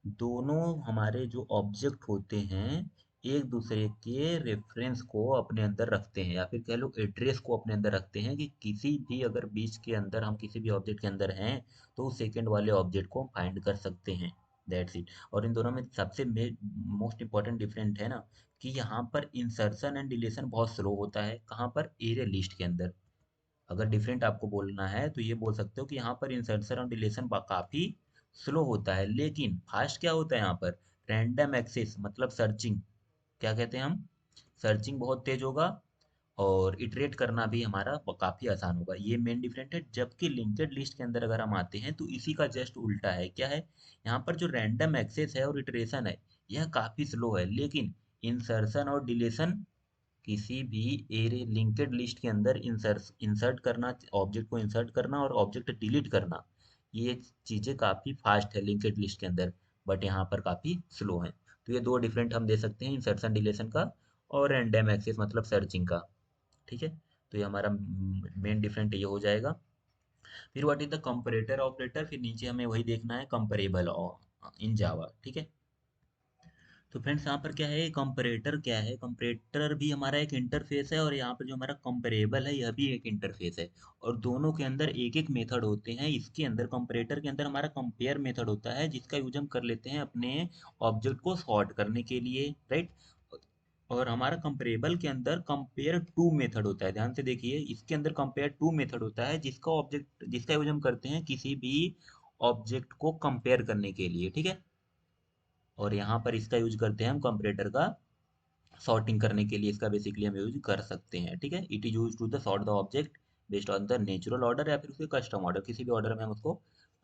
दोनों हमारे जो ऑब्जेक्ट होते हैं एक दूसरे के रेफरेंस को अपने अंदर रखते हैं, या फिर कह लो एड्रेस को अपने अंदर रखते हैं, कि किसी भी अगर बीच के अंदर हम किसी भी ऑब्जेक्ट के अंदर हैं तो उस सेकेंड वाले ऑब्जेक्ट को हम फाइंड कर सकते हैं, दैट्स इट। और इन दोनों में सबसे मोस्ट इंपॉर्टेंट डिफरेंट है ना, कि यहाँ पर इंसर्शन एंड डिलीशन बहुत स्लो होता है, कहाँ पर, एरे लिस्ट के अंदर। अगर डिफरेंट आपको बोलना है तो ये बोल सकते हो कि यहाँ पर इंसर्शन और डिलीशन काफी स्लो होता है, लेकिन फास्ट क्या होता है यहाँ पर, रैंडम एक्सेस मतलब सर्चिंग, क्या कहते हैं हम, सर्चिंग बहुत तेज होगा, और इटरेट करना भी हमारा काफी आसान होगा, ये मेन डिफरेंट है। जबकि लिंक्ड लिस्ट के अंदर अगर हम आते हैं तो इसी का जस्ट उल्टा है, क्या है, यहाँ पर जो रैंडम एक्सेस है और इटरेशन है यह काफी स्लो है, लेकिन इंसर्शन और डिलीशन, किसी भी एरे लिंक्ड लिस्ट के अंदर इंसर्ट करना, ऑब्जेक्ट को इंसर्ट करना और ऑब्जेक्ट डिलीट करना, ये चीज़ें काफ़ी फास्ट है लिंक्ड लिस्ट के अंदर, बट यहाँ पर काफ़ी स्लो है। तो ये दो डिफरेंट हम दे सकते हैं, इंसर्शन डिलीशन का और रैंडम एक्सेस मतलब सर्चिंग का, ठीक है। तो ये हमारा मेन डिफरेंट ये हो जाएगा। फिर what is the comparator operator, फिर नीचे हमें वही देखना है, कंपेरेबल इन जावा, ठीक है। तो फ्रेंड्स यहाँ पर क्या है, कंपैरेटर क्या है, कंपैरेटर भी हमारा एक इंटरफेस है, और यहाँ पर जो हमारा कंपैरेबल है यह भी एक इंटरफेस है, और दोनों के अंदर एक एक मेथड होते हैं। इसके अंदर कंपैरेटर के अंदर हमारा कंपेयर मेथड होता है, जिसका यूज हम कर लेते हैं अपने ऑब्जेक्ट को सॉर्ट करने के लिए, राइट। और हमारा कंपेरेबल के अंदर कंपेयर टू मेथड होता है, ध्यान से देखिए, इसके अंदर कंपेयर टू मेथड होता है, जिसका यूज हम करते हैं किसी भी ऑब्जेक्ट को कंपेयर करने के लिए, ठीक है। और यहाँ पर इसका यूज करते हैं हम कंपैरेटर का सॉर्टिंग करने के लिए, इसका बेसिकली हम यूज कर सकते हैं, ठीक है। It is use to the sort the object based on the natural order, या फिर उसके कस्टम ऑर्डर, किसी भी ऑर्डर में हम उसको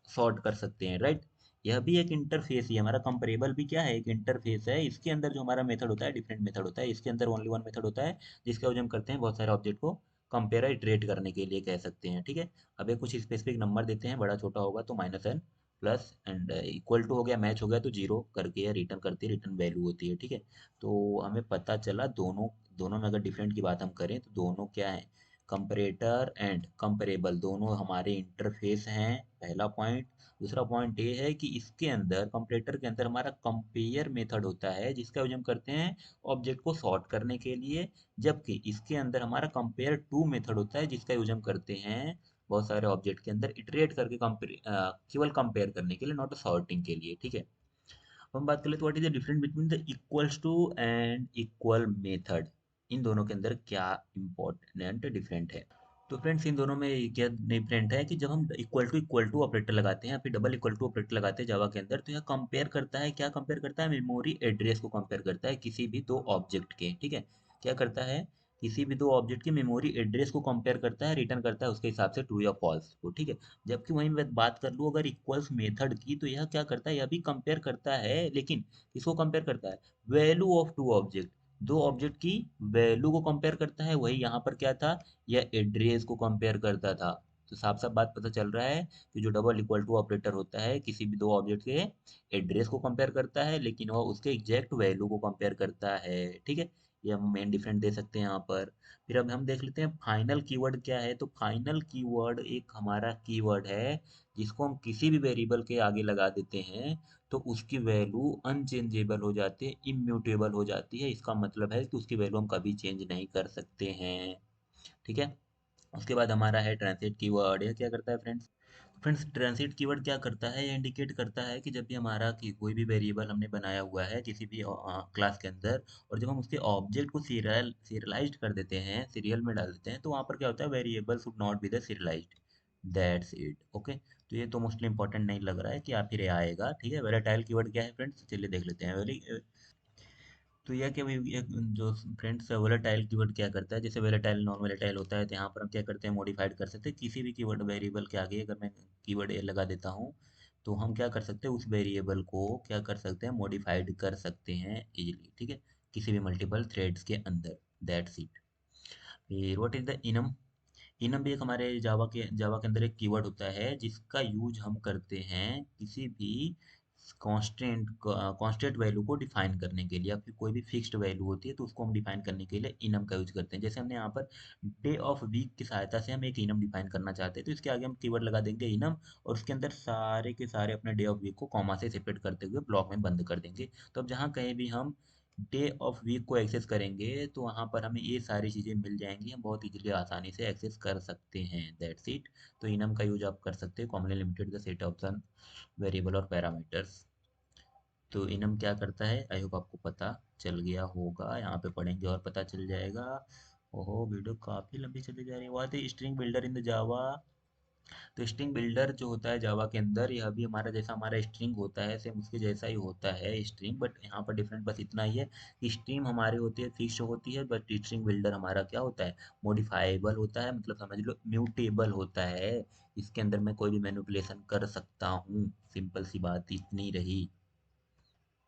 सॉर्ट कर सकते हैं, राइट। यह भी एक इंटरफेस ही है, हमारा कंपेरेबल भी क्या है, एक इंटरफेस है। इसके अंदर जो हमारा मेथड होता है डिफरेंट मेथड होता है, इसके अंदर ओनली वन मेथड होता है, जिसका यूज हम करते हैं बहुत सारे ऑब्जेक्ट को कंपेयर इटरेट करने के लिए, कह सकते हैं, ठीक है। अब ये कुछ स्पेसिफिक नंबर देते हैं, बड़ा छोटा होगा तो -n plus and equal to हो गया, मैच हो गया तो जीरो करके या रिटर्न करती है, रिटर्न वैल्यू होती है, ठीक है। तो हमें पता चला दोनों दोनों में अगर डिफरेंट की बात हम करें तो दोनों क्या है, कंपैरेटर एंड कंपैरेबल, दोनों हमारे इंटरफेस हैं, पहला पॉइंट। दूसरा पॉइंट ये है कि इसके अंदर कंपैरेटर के अंदर हमारा कंपेयर मेथड होता है जिसका यूज हम करते हैं ऑब्जेक्ट को सॉर्ट करने के लिए, जबकि इसके अंदर हमारा कंपेयर टू मेथड होता है जिसका यूज हम करते हैं बहुत सारे ऑब्जेक्ट के अंदर इटरेट करके केवल कंपेयर करने के लिए, नॉट सॉर्टिंग के लिए, ठीक है। अब हम बात कर लेते what is the difference between the equals to and equal method, इन दोनों के अंदर क्या इंपॉर्टेंट डिफरेंट है। तो फ्रेंड्स इन दोनों में क्या डिफरेंट है कि जब हम इक्वल टू ऑपरेटर लगाते हैं या फिर डबल इक्वल टू ऑपरेटर लगाते हैं जावा के अंदर, तो यह कंपेयर करता है, क्या कंपेयर करता है, मेमोरी एड्रेस को कंपेयर करता है किसी भी दो ऑब्जेक्ट के, ठीक है। क्या करता है, किसी भी दो ऑब्जेक्ट के मेमोरी एड्रेस को कंपेयर करता है, रिटर्न करता है उसके हिसाब से ट्रू या फॉल्स को, ठीक है। जबकि वहीं मैं बात कर लूँ अगर इक्वल्स मेथड की, तो यह क्या करता है, यह भी कंपेयर करता है, लेकिन किसको कंपेयर करता है, वैल्यू ऑफ टू ऑब्जेक्ट, दो ऑब्जेक्ट की वैल्यू को कंपेयर करता है। वही यहाँ पर क्या था, यह एड्रेस को कंपेयर करता था। तो साफ साफ बात पता चल रहा है कि जो डबल इक्वल टू ऑपरेटर होता है किसी भी दो ऑब्जेक्ट के एड्रेस को कंपेयर करता है, लेकिन वह उसके एग्जैक्ट वैल्यू को कंपेयर करता है, ठीक है। ये हम मेन डिफरेंट दे सकते हैं यहाँ पर। फिर अब हम देख लेते हैं फाइनल कीवर्ड क्या है। तो फाइनल कीवर्ड एक हमारा कीवर्ड है जिसको हम किसी भी वेरिएबल के आगे लगा देते हैं तो उसकी वैल्यू अनचेंजेबल हो जाती है, इम्यूटेबल हो जाती है। इसका मतलब है कि उसकी वैल्यू हम कभी चेंज नहीं कर सकते हैं, ठीक है। उसके बाद हमारा है ट्रांसिट कीवर्ड। यह क्या करता है फ्रेंड्स, फ्रेंड्स ट्रांसिट कीवर्ड क्या करता है, ये इंडिकेट करता है कि जब भी हमारा कि कोई भी वेरिएबल हमने बनाया हुआ है किसी भी क्लास के अंदर, और जब हम उसके ऑब्जेक्ट को सीरियलाइज्ड कर देते हैं, सीरियल में डाल देते हैं, तो वहाँ पर क्या होता है, variable should not be the serialised, that's it, okay. तो ये तो मोस्टली इंपॉर्टेंट नहीं लग रहा है कि आप फिर आएगा, ठीक है। वेलेटाइल कीवर्ड क्या है फ्रेंड्स, चलिए देख लेते हैं। तो यह क्या, ये जो फ्रेंड्स वोलेटाइल कीवर्ड क्या करता है, जैसे वोलेटाइल नॉन वोलेटाइल होता है, तो यहाँ पर हम क्या करते हैं, मॉडिफाइड कर सकते हैं किसी भी कीवर्ड वेरिएबल के आगे। अगर मैं कीवर्ड ए लगा देता हूँ तो हम क्या कर सकते हैं, उस वेरिएबल को क्या कर सकते हैं, मॉडिफाइड कर सकते हैं इजीली, ठीक है, किसी भी मल्टीपल थ्रेड्स के अंदर, दैट्स इट। फिर what is the enum, enum भी एक हमारे जावा के अंदर एक कीवर्ड होता है जिसका यूज हम करते हैं किसी भी कांस्टेंट वैल्यू को डिफाइन करने के लिए, या फिर कोई भी फिक्स्ड वैल्यू होती है तो उसको हम डिफाइन करने के लिए इनम का यूज करते हैं। जैसे हमने यहाँ पर डे ऑफ वीक की सहायता से हम एक इनम डिफाइन करना चाहते हैं, तो इसके आगे हम कीवर्ड लगा देंगे इनम, और उसके अंदर सारे के सारे अपने डे ऑफ वीक को कॉमा से सेपरेट करते हुए ब्लॉक में बंद कर देंगे। तो अब जहाँ कहीं भी हम डे ऑफ वीक को एक्सेस करेंगे तो वहाँ पर हमें ये सारी चीज़ें मिल जाएंगी, हम बहुत इजीली आसानी से एक्सेस कर सकते हैं, दैट्स इट। तो इनम का यूज आप कर सकते हैं, commonly limited the set of variable और पैरामीटर्स। तो इनम क्या करता है, आई होप आपको पता चल गया होगा, यहाँ पे पढ़ेंगे और पता चल जाएगा। ओहो वीडियो काफ़ी लंबी चली जा रही है। What is string builder in the Java. तो स्ट्रिंग बिल्डर जो होता है जावा के अंदर, यह भी हमारा जैसा हमारा स्ट्रिंग होता है सेम उसके जैसा ही होता है स्ट्रिंग, बट यहाँ पर डिफरेंट बस इतना ही है कि स्ट्रिंग हमारी होती है फिक्स होती है, बट स्ट्रिंग बिल्डर हमारा क्या होता है, मॉडिफाइबल होता है, मतलब समझ लो म्यूटेबल होता है। इसके अंदर मैं कोई भी मैनिपुलेशन कर सकता हूँ, सिंपल सी बात इतनी रही।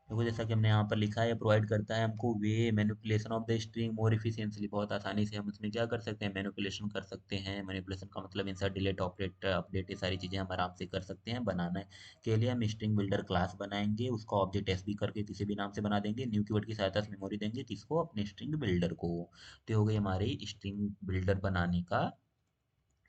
देखो जैसा कि हमने यहाँ पर लिखा है, प्रोवाइड करता है हमको way manipulation of the string more efficiently, बहुत आसानी से हम उसमें क्या कर सकते हैं, मैनिपुलेशन कर सकते हैं। मैनिपुलेशन का मतलब इंसर्ट डिलीट ऑपरेट अपडेट, ये सारी चीज़ें हम आराम से कर सकते हैं। बनाने के लिए हम स्ट्रिंग बिल्डर क्लास बनाएंगे, उसका ऑब्जेक्ट एसबी करके किसी भी नाम से बना देंगे, न्यू कीवर्ड की सहायता से मेमोरी देंगे किसको, अपने स्ट्रिंग बिल्डर को। तो हो गई हमारी स्ट्रिंग बिल्डर बनाने का,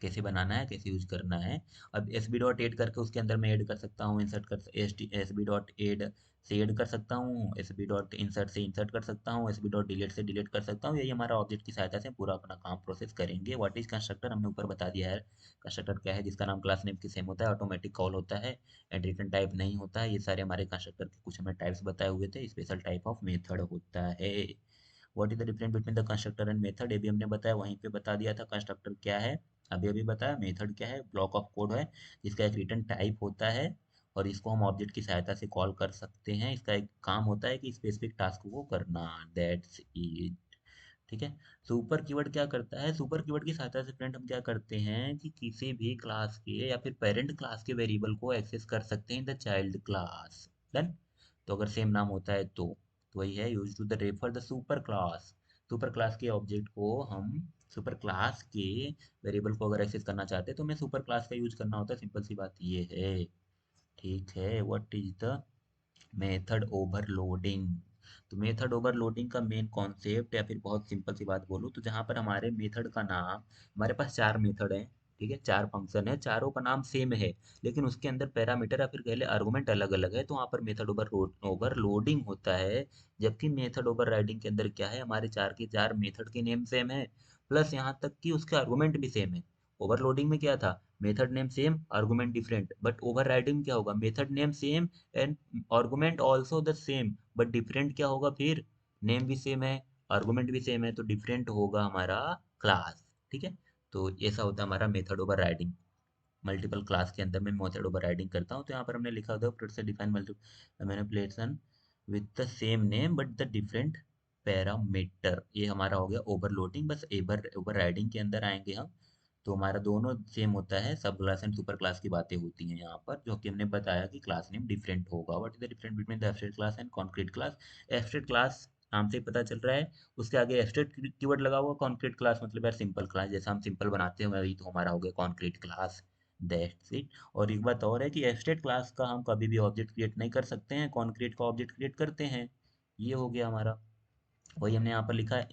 कैसे बनाना है, कैसे यूज करना है। अब एस बी डॉट एड करके उसके अंदर मैं ऐड कर सकता हूँ, इंसर्ट कर एस बी डॉट एड से ऐड कर सकता हूँ, एस बी डॉट इंसर्ट से इंसर्ट कर सकता हूँ, एस बी डॉट डिलीट से डिलीट कर सकता हूँ। यही हमारा ऑब्जेक्ट की सहायता से पूरा अपना काम प्रोसेस करेंगे। व्हाट इज कंस्ट्रक्टर हमने ऊपर बता दिया है। कंस्ट्रक्टर क्या है, जिसका नाम क्लास नेम के सेम होता है, ऑटोमेटिक कॉल होता है एंड रिटर्न टाइप नहीं होता है। ये सारे हमारे कंस्ट्रक्टर के कुछ हमें टाइप्स बताए हुए थे, स्पेशल टाइप ऑफ मेथड होता है। What is the difference between the constructor and method, ये भी हमने बताया, वहीं पे बता दिया था कंस्ट्रक्टर क्या है, अभी अभी बताया। मेथड क्या है, ब्लॉक ऑफ कोड है जिसका एक रिटर्न टाइप होता है और इसको हम ऑब्जेक्ट की सहायता से कॉल कर सकते हैं। इसका एक काम होता है कि स्पेसिफिक टास्क को करना, दैट्स इट, ठीक है। सुपर कीवर्ड क्या करता है, सुपर कीवर्ड की सहायता से फ्रेंड हम क्या करते हैं कि किसी भी क्लास के या फिर पेरेंट क्लास के वेरिएबल को एक्सेस कर सकते हैं in the child class, done. तो अगर सेम नाम होता है तो वही है, use to the refer the super class. Super class के ऑब्जेक्ट को हम, सुपर क्लास के वेरिएबल को अगर एक्सेस करना चाहते हैं तो हमें सुपर क्लास का यूज करना होता है, सिंपल सी बात ये है। ठीक है, what is the method overloading? तो मेथड ओवरलोडिंग का मेन कॉन्सेप्ट, या फिर बहुत सिंपल सी बात बोलूँ तो जहाँ पर हमारे मेथड का नाम, हमारे पास चार मेथड हैं, ठीक है, चार फंक्शन है, चारों का नाम सेम है, लेकिन उसके अंदर पैरामीटर या फिर कह ले आर्गुमेंट अलग अलग है, तो वहाँ पर मेथड ओवरलोडिंग होता है। जबकि मेथड ओवरराइडिंग के अंदर क्या है, हमारे चार के चार मेथड के नेम सेम है, प्लस यहाँ तक कि उसके आर्गुमेंट भी सेम है। ओवरलोडिंग में क्या था, method name same argument different, but overriding में क्या होगा, method name same and argument also the same, but different क्या होगा फिर, नेम भी सेम है, आर्गुमेंट भी सेम है, तो डिफरेंट होगा हमारा क्लास। ठीक है, तो ऐसा होता है हमारा method over riding. Multiple class के अंदर मैं मेथड ओवर राइडिंग करता हूँ, तो यहाँ पर हमने लिखा होता है से define multiple manipulation with the same name but the different parameter, ये हमारा हो गया ओवरलोडिंग। बस ओवर राइडिंग के अंदर आएंगे हम, तो हमारा दोनों सेम होता है, सब क्लास एंड सुपर क्लास की बातें होती हैं यहाँ पर, जो कि हमने बताया कि क्लास नेम डिफरेंट होगा। What is the difference between the abstract class and concrete class? Abstract class नाम से ही पता चल रहा है, उसके आगे एब्स्ट्रैक्ट कीवर्ड लगा हुआ, कॉन्क्रीट क्लास मतलब यार सिंपल क्लास, जैसा हम सिंपल बनाते हैं वही तो हमारा हो गया कॉन्क्रीट क्लास। That's it. और एक बात और है कि एब्स्ट्रैक्ट क्लास का हम कभी भी ऑब्जेक्ट क्रिएट नहीं कर सकते हैं, कॉन्क्रीट का ऑब्जेक्ट क्रिएट करते हैं। ये हो गया हमारा। वही हमने यहाँ पर लिखा है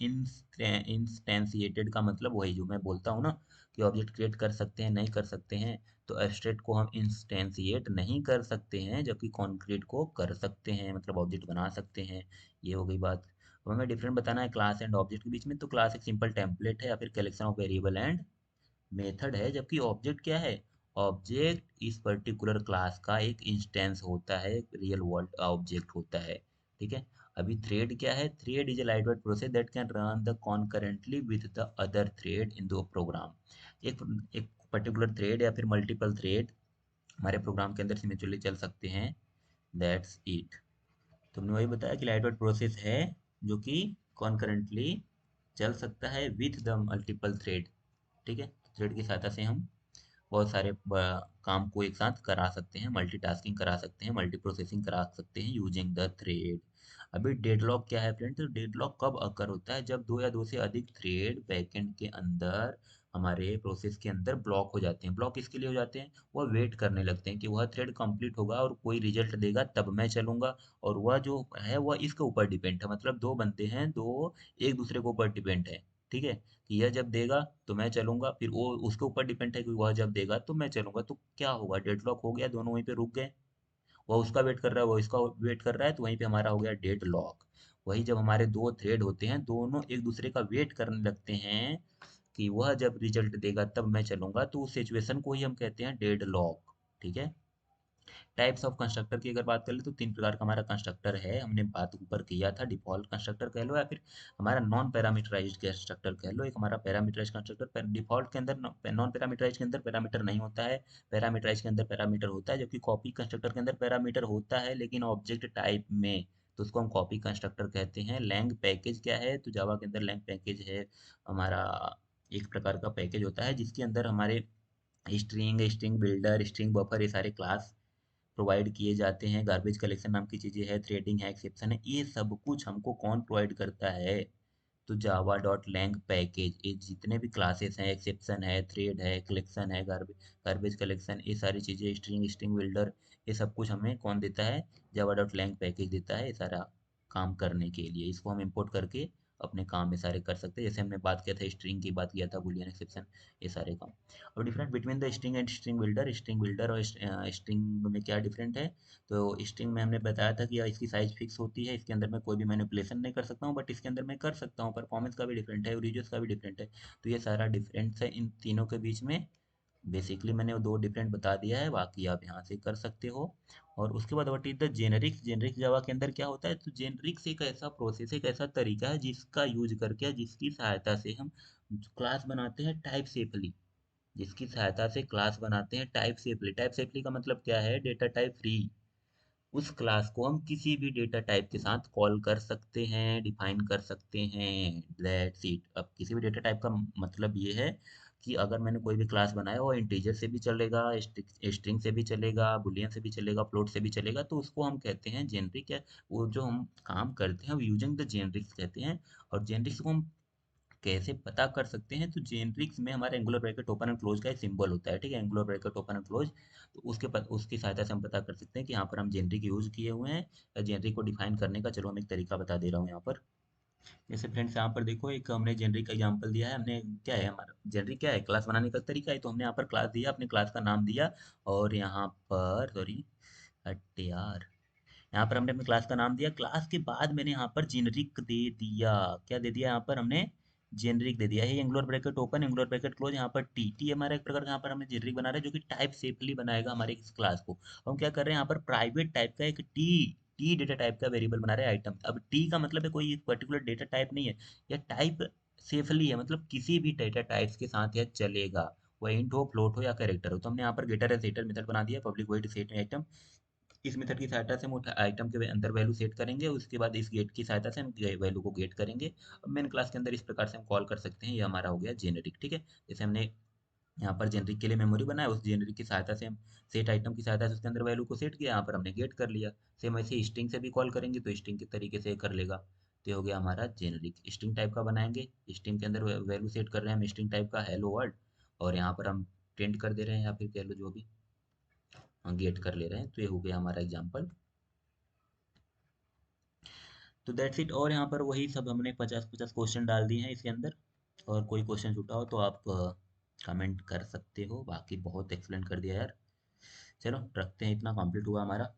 इंस्टेंशिएटेड का मतलब वही जो मैं बोलता हूँ ना, कि ऑब्जेक्ट क्रिएट कर सकते हैं नहीं कर सकते हैं, तो एब्स्ट्रैक्ट को हम इंस्टेंशिएट नहीं कर सकते हैं, जबकि कॉन्क्रीट को कर सकते हैं, मतलब ऑब्जेक्ट बना सकते हैं। ये हो गई बात। अब हमें डिफरेंट बताना है क्लास एंड ऑब्जेक्ट के बीच में, तो क्लास एक सिंपल टेम्पलेट है या फिर collection of variable and method है, जबकि ऑब्जेक्ट क्या है, ऑब्जेक्ट इस पर्टिकुलर क्लास का एक इंस्टेंस होता है, एक रियल वर्ल्ड ऑब्जेक्ट होता है। ठीक है, अभी थ्रेड क्या है, thread is a lightweight process that can run the concurrently with the other thread in two program. एक एक पर्टिकुलर थ्रेड या फिर मल्टीपल थ्रेड हमारे प्रोग्राम के अंदर सिमिलरली चल सकते हैं। That's it. तुमने वही बताया कि लाइटवेट प्रोसेस है जो कि कॉन्करेंटली चल सकता है विथ द मल्टीपल थ्रेड। ठीक है, थ्रेड की सहायता से हम बहुत सारे काम को एक साथ करा सकते हैं, मल्टीटास्किंग करा सकते हैं, मल्टी प्रोसेसिंग करा सकते हैं यूजिंग द थ्रेड। अभी डेडलॉक क्या है फ्रेंड्स, तो डेडलॉक कब अकर होता है, जब दो या दो से अधिक थ्रेड बैकएंड के अंदर हमारे प्रोसेस के अंदर ब्लॉक हो जाते हैं। ब्लॉक किसके लिए हो जाते हैं, वह वेट करने लगते हैं कि वह थ्रेड कंप्लीट होगा और कोई रिजल्ट देगा तब मैं चलूंगा, और वह जो है वह इसके ऊपर डिपेंड है, मतलब दो बनते हैं, दो एक दूसरे के ऊपर डिपेंड है। ठीक है, कि यह जब देगा तो मैं चलूंगा, फिर वो उसके ऊपर डिपेंड है कि वह जब देगा तो मैं चलूंगा, तो क्या होगा, डेडलॉक हो गया, दोनों वहीं पे रुक गए। वह उसका वेट कर रहा है, वो इसका वेट कर रहा है, तो वहीं पे हमारा हो गया डेडलॉक। वही जब हमारे दो थ्रेड होते हैं, दोनों एक दूसरे का वेट करने लगते हैं कि वह जब रिजल्ट देगा तब मैं चलूंगा, तो उस सिचुएशन को ही हम कहते हैं डेडलॉक। ठीक है, टाइप्स ऑफ कंस्ट्रक्टर की अगर बात कर ले तो तीन प्रकार का हमारा कंस्ट्रक्टर है, हमने बात ऊपर किया था, डिफॉल्ट कंस्ट्रक्टर कह लो या फिर हमारा नॉन पैरामीटराइज्ड कंस्ट्रक्टर कह लो। एक हमारा पैरामीटराइज्ड कंस्ट्रक्टर, डिफॉल्ट के अंदर नॉन पैरामीटराइज्ड के अंदर पैरामीटर नहीं होता है, पैरामीटराइज्ड के अंदर पैरामीटर होता है, जबकि कॉपी कंस्ट्रक्टर के अंदर पैरामीटर होता है लेकिन ऑब्जेक्ट टाइप में, तो उसको हम कॉपी कंस्ट्रक्टर कहते हैं। लैंग पैकेज क्या है, तो जावा के अंदर लैंग पैकेज है हमारा, एक प्रकार का पैकेज होता है जिसके अंदर हमारे string, string builder, string buffer, ये सारे क्लास प्रोवाइड किए जाते हैं। गार्बेज कलेक्शन नाम की चीज़ें है, थ्रेडिंग है, एक्सेप्शन है, ये सब कुछ हमको कौन प्रोवाइड करता है, तो जावा डॉट लैंग पैकेज। ये जितने भी क्लासेस हैं, एक्सेप्शन है, थ्रेड है, कलेक्शन है, गार्बेज कलेक्शन, ये सारी चीज़ें, स्ट्रिंग, स्ट्रिंग बिल्डर, ये सब कुछ हमें कौन देता है, जावा डॉट लैंग पैकेज देता है, ये सारा काम करने के लिए। इसको हम इंपोर्ट करके अपने काम में सारे कर सकते हैं, जैसे हमने बात किया था स्ट्रिंग की, बात किया था बुलियन एक्सेप्शन, ये सारे काम। और different between the string and string builder, string builder और स्ट्रिंग में क्या डिफरेंट है, तो स्ट्रिंग में हमने बताया था कि इसकी साइज फिक्स होती है, इसके अंदर मैं कोई भी मैनिपुलेशन नहीं कर सकता हूँ, बट इसके अंदर मैं कर सकता हूँ, परफॉर्मेंस का भी डिफरेंट है, यूजेस का भी डिफरेंट है। तो ये सारा डिफरेंस है इन तीनों के बीच में। बेसिकली मैंने वो दो डिफरेंट बता दिया है, बाकी आप यहाँ से कर सकते हो। और उसके बाद what is the generics, generics Java के अंदर क्या होता है, तो जेनरिक्स एक ऐसा प्रोसेस, एक ऐसा तरीका है जिसका यूज करके, जिसकी सहायता से हम क्लास बनाते हैं टाइप सेफली, जिसकी सहायता से क्लास बनाते हैं टाइप सेफली। टाइप सेफली का मतलब क्या है, डेटा टाइप फ्री। उस क्लास को हम किसी भी डेटा टाइप के साथ कॉल कर सकते हैं, डिफाइन कर सकते हैं। That's it. अब किसी भी डेटा टाइप का मतलब ये है कि अगर मैंने कोई भी क्लास बनाया, वो इंटीजर से भी चलेगा, स्ट्रिंग से भी चलेगा, बुलियन से भी चलेगा, फ्लोट से भी चलेगा, तो उसको हम कहते हैं जेनरिक। है वो जो हम काम करते हैं वो यूजिंग द जेनरिक्स कहते हैं। और जेनरिक्स को हम कैसे पता कर सकते हैं, तो जेनरिक्स में हमारे angular bracket open and close का एक सिंबल होता है, ठीक है, angular bracket open and close. तो उसकी सहायता से हम पता कर सकते हैं कि यहाँ पर हम जेनरिक यूज किए हुए हैं या जेनरिक को डिफाइन करने का। चलो हम एक तरीका बता दे रहा हूँ यहाँ पर। जैसे फ्रेंड्स यहाँ पर देखो, एक हमने जेनरिक का एग्जांपल दिया है। हमने क्या है, हमारा जेनरिक क्या है, क्लास बनाने का तरीका है। तो हमने यहाँ पर क्लास दिया, अपने क्लास का नाम दिया, और यहाँ पर सॉरी, हट यार, यहाँ पर हमने अपने क्लास का नाम दिया। क्लास के बाद मैंने यहाँ पर जेनरिक दे दिया। क्या दे दिया यहाँ पर हमने? जेनरिक दे दिया है। Angular bracket open, angular bracket close, यहाँ पर टी टी हमारा एक प्रकार का यहाँ पर हमने जेनरिक बना रहे हैं, जो कि टाइप सेफली बनाएगा हमारे इस क्लास को। हम क्या कर रहे हैं, यहाँ पर प्राइवेट टाइप का एक टी टी डेटा टाइप का वेरिएबल बना रहे हैं आइटम। अब टी का मतलब है कोई पर्टिकुलर डेटा टाइप नहीं है, या टाइप सेफली है, मतलब किसी भी डेटा टाइप्स के साथ यह चलेगा, वह इंट हो, फ्लोट हो या कैरेक्टर हो। तो हमने यहाँ पर गेटर एंड सेटर मेथड बना दिया, पब्लिक वॉइड सेट आइटम। इस मेथड की सहायता से हम आइटम के अंदर वैल्यू सेट करेंगे, उसके बाद इस गेट की सहायता से हम वैल्यू को गेट करेंगे। अब मेन क्लास के अंदर इस प्रकार से हम कॉल कर सकते हैं। ये हमारा हो गया जेनेरिक, ठीक है। जैसे हमने यहाँ पर जेनरिक के लिए मेमोरी बनाया, उस जेनरिक की सहायता से हम सेट आइटम की सहायता से उसके अंदर वैल्यू को सेट किया, यहाँ पर हमने गेट कर लिया। सेम ऐसे स्ट्रिंग से भी कॉल करेंगे तो स्ट्रिंग के तरीके से कर लेगा। तो ये हो गया हमारा जेनरिक। स्ट्रिंग टाइप का बनाएंगे, स्ट्रिंग के अंदर वैल्यू सेट कर रहे हैं हम स्ट्रिंग टाइप का हेलो वर्ल्ड, और यहाँ पर हम प्रिंट कर दे रहे हैं, या फिर कह लो जो भी हम गेट कर ले रहे हैं। तो ये हो गया हमारा एग्जाम्पल। तो दैट्स इट। और यहाँ पर वही सब हमने 50-50 क्वेश्चन डाल दिए हैं इसके अंदर। और कोई क्वेश्चन छूटा हो तो आप कमेंट कर सकते हो। बाकी बहुत एक्सप्लेन कर दिया यार। चलो रखते हैं, इतना कंप्लीट हुआ हमारा।